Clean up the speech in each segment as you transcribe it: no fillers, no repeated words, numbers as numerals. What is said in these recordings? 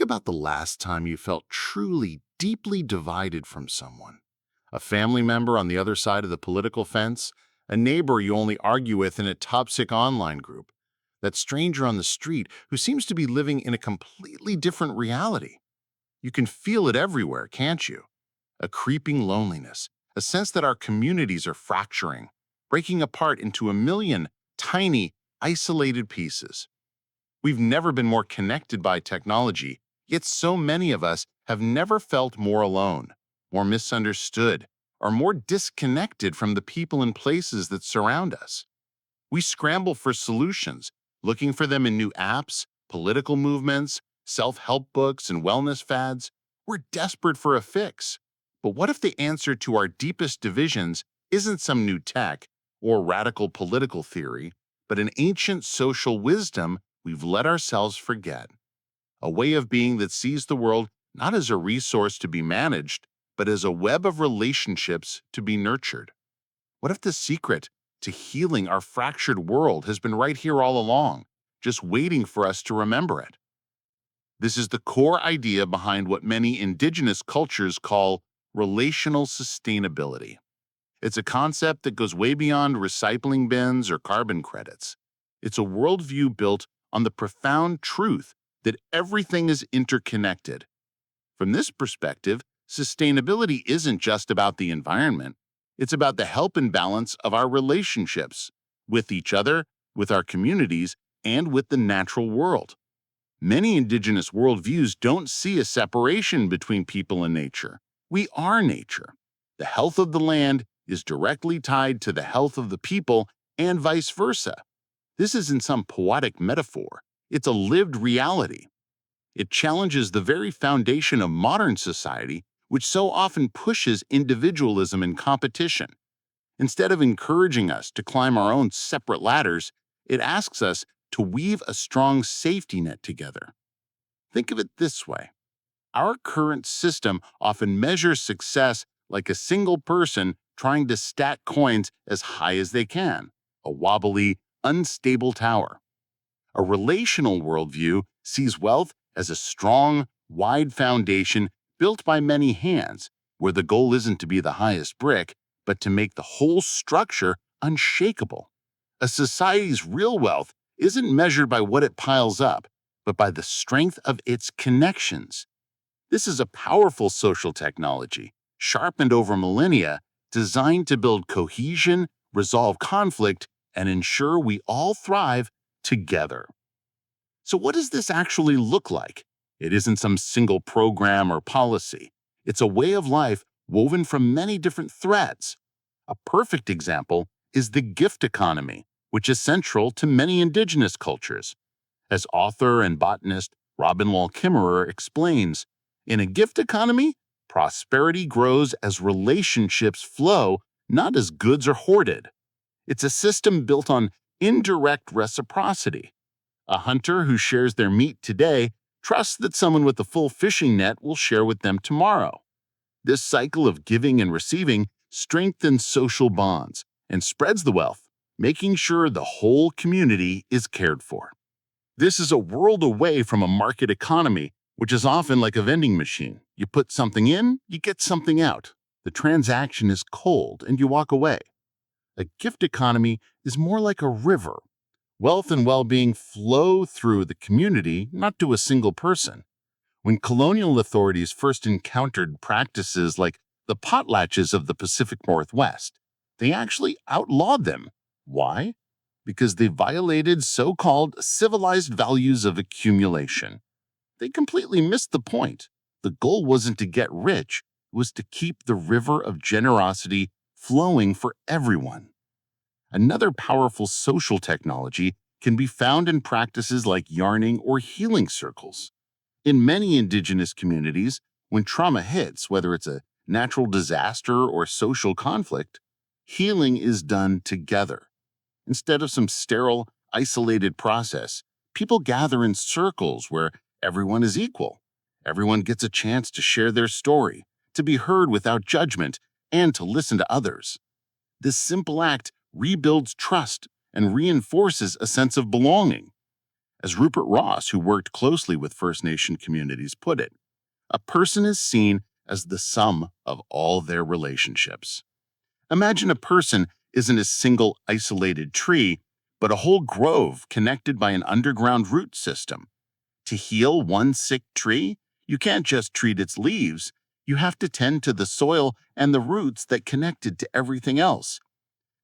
Think about the last time you felt truly, deeply divided from someone. A family member on the other side of the political fence, a neighbor you only argue with in a toxic online group, that stranger on the street who seems to be living in a completely different reality. You can feel it everywhere, can't you? A creeping loneliness, a sense that our communities are fracturing, breaking apart into a million tiny, isolated pieces. We've never been more connected by technology, yet so many of us have never felt more alone, more misunderstood, or more disconnected from the people and places that surround us. We scramble for solutions, looking for them in new apps, political movements, self-help books, and wellness fads. We're desperate for a fix. But what if the answer to our deepest divisions isn't some new tech or radical political theory, but an ancient social wisdom we've let ourselves forget? A way of being that sees the world not as a resource to be managed, but as a web of relationships to be nurtured. What if the secret to healing our fractured world has been right here all along, just waiting for us to remember it? This is the core idea behind what many indigenous cultures call relational sustainability. It's a concept that goes way beyond recycling bins or carbon credits. It's a worldview built on the profound truth that everything is interconnected. From this perspective, sustainability isn't just about the environment. It's about the health and balance of our relationships with each other, with our communities, and with the natural world. Many indigenous worldviews don't see a separation between people and nature. We are nature. The health of the land is directly tied to the health of the people and vice versa. This isn't some poetic metaphor. It's a lived reality. It challenges the very foundation of modern society, which so often pushes individualism and competition. Instead of encouraging us to climb our own separate ladders, it asks us to weave a strong safety net together. Think of it this way. Our current system often measures success like a single person trying to stack coins as high as they can, a wobbly, unstable tower. A relational worldview sees wealth as a strong, wide foundation built by many hands, where the goal isn't to be the highest brick, but to make the whole structure unshakable. A society's real wealth isn't measured by what it piles up, but by the strength of its connections. This is a powerful social technology, sharpened over millennia, designed to build cohesion, resolve conflict, and ensure we all thrive together. So what does this actually look like? It isn't some single program or policy. It's a way of life woven from many different threads. A perfect example is the gift economy, which is central to many indigenous cultures. As author and botanist Robin Wall Kimmerer explains, in a gift economy, prosperity grows as relationships flow, not as goods are hoarded. It's a system built on indirect reciprocity. A hunter who shares their meat today trusts that someone with a full fishing net will share with them tomorrow. This cycle of giving and receiving strengthens social bonds and spreads the wealth, making sure the whole community is cared for. This is a world away from a market economy, which is often like a vending machine. You put something in, you get something out. The transaction is cold and you walk away. A gift economy is more like a river. Wealth and well-being flow through the community, not to a single person. When colonial authorities first encountered practices like the potlatches of the Pacific Northwest, they actually outlawed them. Why? Because they violated so-called civilized values of accumulation. They completely missed the point. The goal wasn't to get rich, it was to keep the river of generosity flowing for everyone. Another powerful social technology can be found in practices like yarning or healing circles. In many indigenous communities, when trauma hits, whether it's a natural disaster or social conflict, healing is done together. Instead of some sterile, isolated process, people gather in circles where everyone is equal. Everyone gets a chance to share their story, to be heard without judgment, and to listen to others. This simple act rebuilds trust and reinforces a sense of belonging. As Rupert Ross, who worked closely with First Nation communities, put it, a person is seen as the sum of all their relationships. Imagine a person isn't a single isolated tree, but a whole grove connected by an underground root system. To heal one sick tree, you can't just treat its leaves. You have to tend to the soil and the roots that connected to everything else.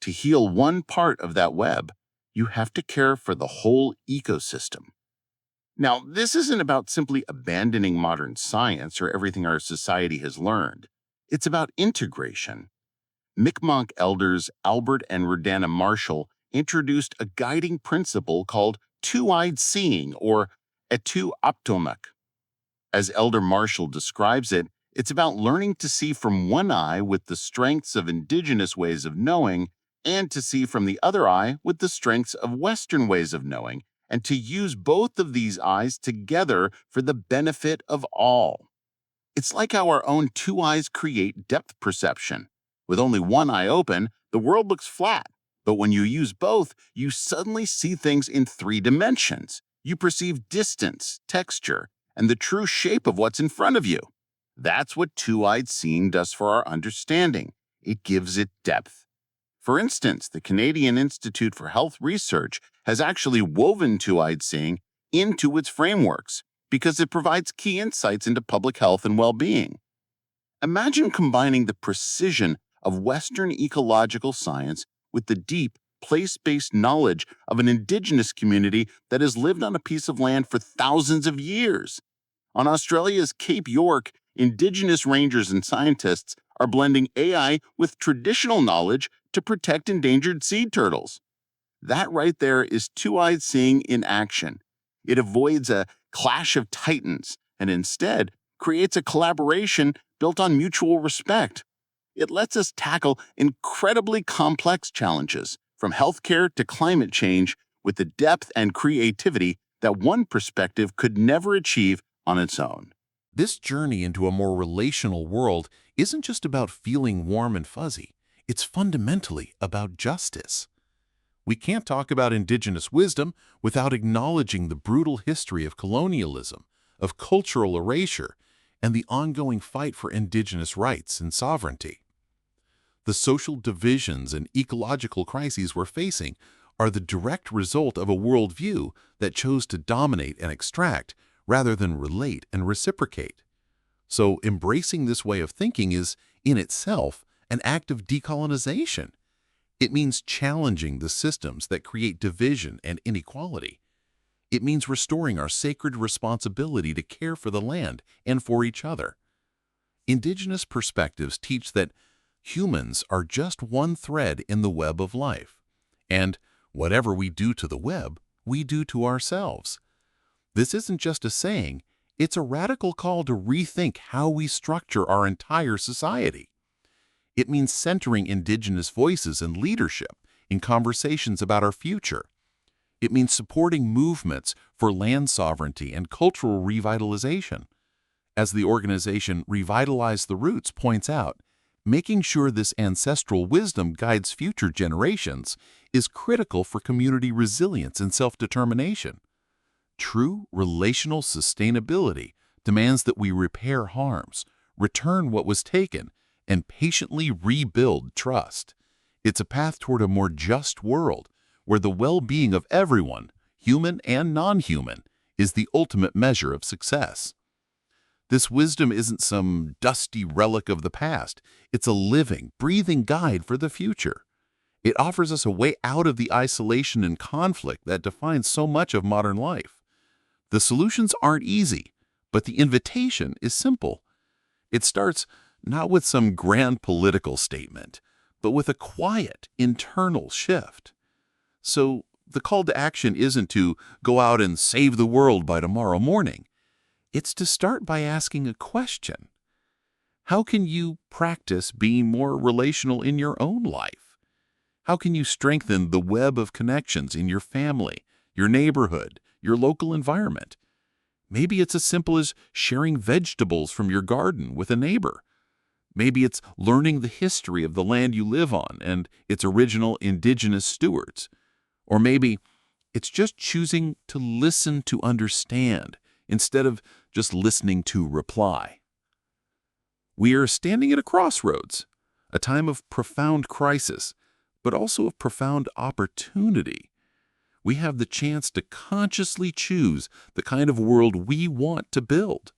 To heal one part of that web, you have to care for the whole ecosystem. Now, this isn't about simply abandoning modern science or everything our society has learned. It's about integration. Mi'kmaq elders Albert and Rodana Marshall introduced a guiding principle called two-eyed seeing, or etu optomak. As Elder Marshall describes it, it's about learning to see from one eye with the strengths of indigenous ways of knowing, and to see from the other eye with the strengths of Western ways of knowing, and to use both of these eyes together for the benefit of all. It's like how our own two eyes create depth perception. With only one eye open, the world looks flat. But when you use both, you suddenly see things in 3 dimensions. You perceive distance, texture, and the true shape of what's in front of you. That's what two-eyed seeing does for our understanding. It gives it depth. For instance, the Canadian Institute for Health Research has actually woven two-eyed seeing into its frameworks because it provides key insights into public health and well-being. Imagine combining the precision of Western ecological science with the deep, place-based knowledge of an indigenous community that has lived on a piece of land for thousands of years. On Australia's Cape York, indigenous rangers and scientists are blending AI with traditional knowledge to protect endangered sea turtles. That right there is two-eyed seeing in action. It avoids a clash of titans and instead creates a collaboration built on mutual respect. It lets us tackle incredibly complex challenges, from healthcare to climate change, with the depth and creativity that one perspective could never achieve on its own. This journey into a more relational world isn't just about feeling warm and fuzzy. It's fundamentally about justice. We can't talk about indigenous wisdom without acknowledging the brutal history of colonialism, of cultural erasure, and the ongoing fight for indigenous rights and sovereignty. The social divisions and ecological crises we're facing are the direct result of a worldview that chose to dominate and extract rather than relate and reciprocate. So embracing this way of thinking is, in itself, an act of decolonization. It means challenging the systems that create division and inequality. It means restoring our sacred responsibility to care for the land and for each other. Indigenous perspectives teach that humans are just one thread in the web of life, and whatever we do to the web, we do to ourselves. This isn't just a saying, it's a radical call to rethink how we structure our entire society. It means centering indigenous voices and leadership in conversations about our future. It means supporting movements for land sovereignty and cultural revitalization. As the organization Revitalize the Roots points out, making sure this ancestral wisdom guides future generations is critical for community resilience and self-determination. True relational sustainability demands that we repair harms, return what was taken, and patiently rebuild trust. It's a path toward a more just world where the well-being of everyone, human and non-human, is the ultimate measure of success. This wisdom isn't some dusty relic of the past. It's a living, breathing guide for the future. It offers us a way out of the isolation and conflict that defines so much of modern life. The solutions aren't easy, but the invitation is simple. It starts not with some grand political statement, but with a quiet, internal shift. So the call to action isn't to go out and save the world by tomorrow morning. It's to start by asking a question. How can you practice being more relational in your own life? How can you strengthen the web of connections in your family, your neighborhood, your local environment? Maybe it's as simple as sharing vegetables from your garden with a neighbor. Maybe it's learning the history of the land you live on and its original indigenous stewards. Or maybe It's just choosing to listen to understand instead of just listening to reply. We are standing at a crossroads, a time of profound crisis, but also of profound opportunity. We have the chance to consciously choose the kind of world we want to build.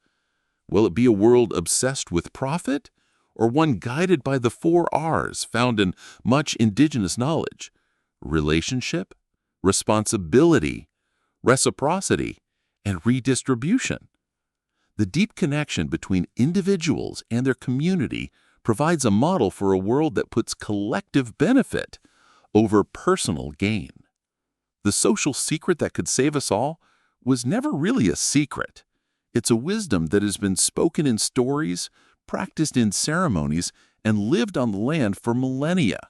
Will it be a world obsessed with profit, or one guided by the 4 R's found in much indigenous knowledge: relationship, responsibility, reciprocity, and redistribution? The deep connection between individuals and their community provides a model for a world that puts collective benefit over personal gain. The social secret that could save us all was never really a secret. It's a wisdom that has been spoken in stories, practiced in ceremonies, and lived on the land for millennia.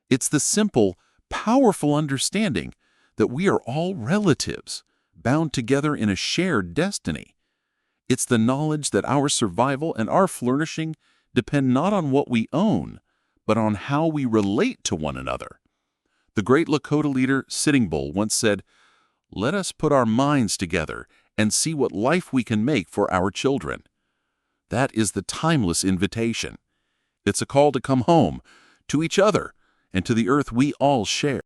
It's the simple, powerful understanding that we are all relatives, bound together in a shared destiny. It's the knowledge that our survival and our flourishing depend not on what we own, but on how we relate to one another. The great Lakota leader Sitting Bull once said, "Let us put our minds together and see what life we can make for our children." That is the timeless invitation. It's a call to come home, to each other, and to the earth we all share.